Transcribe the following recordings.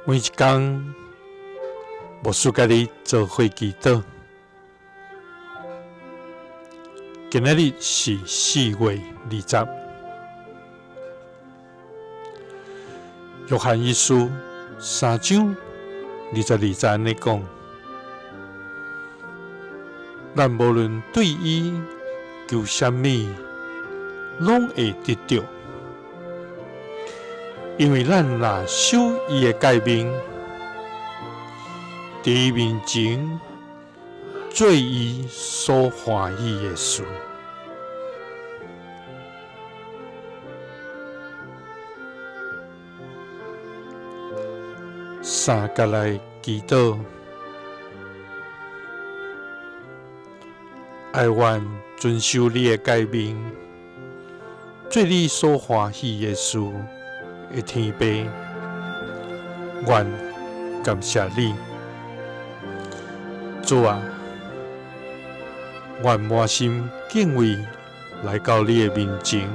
每一天，牧师甲你做伙祈祷。今仔日是4月20。约翰一书3章22节安尼讲：咱无论对伊求什么，拢会得到，因为咱若守伊的诫命，伫伊面前做伊所欢喜的事。三甲来祈祷，爱愿遵守你的诫命，做你所欢喜的事的天父，愿感谢你，主啊！愿满心敬畏来到你的面前，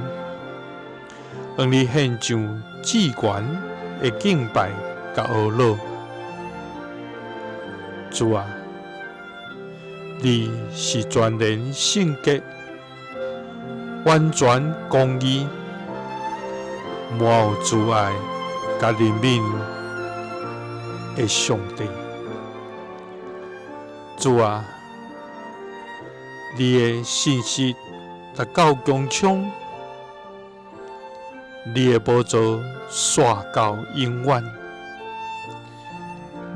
向你献上至悬的敬拜甲懊恼。主啊，你是全然圣洁、完全公义、满有慈爱甲怜悯的上帝。主啊！你的信息达到强冲，你的宝座刷到永远，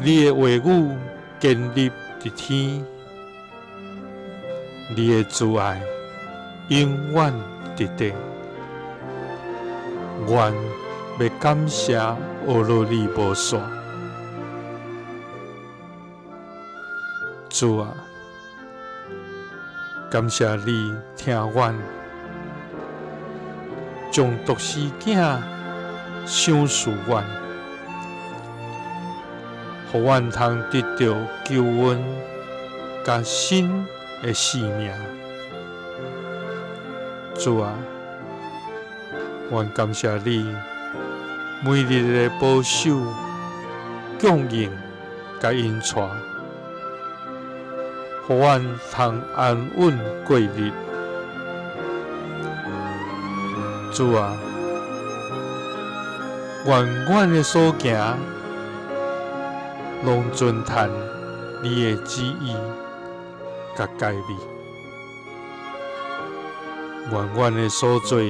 你的话语建立伫天，你的慈爱永远直直。愿要感谢俄罗你无煞，主啊！感谢你听阮，将独生囝赏赐阮，互阮通得到救恩甲新的生命。主啊，愿感谢你每日的保守、供应甲引带，互阮通安稳过日。主啊，愿阮的所行拢遵趁你的旨意甲诫命，愿阮的所做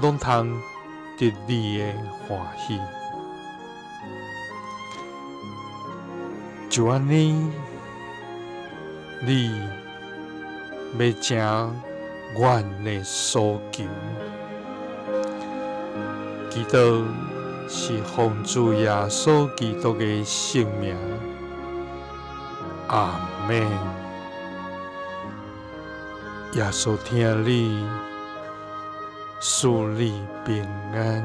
拢通得你的欢喜。就安尼，你要成阮的所求，祈祷是奉主耶稣基督的圣名，阿们。耶稣听你，赐你平安。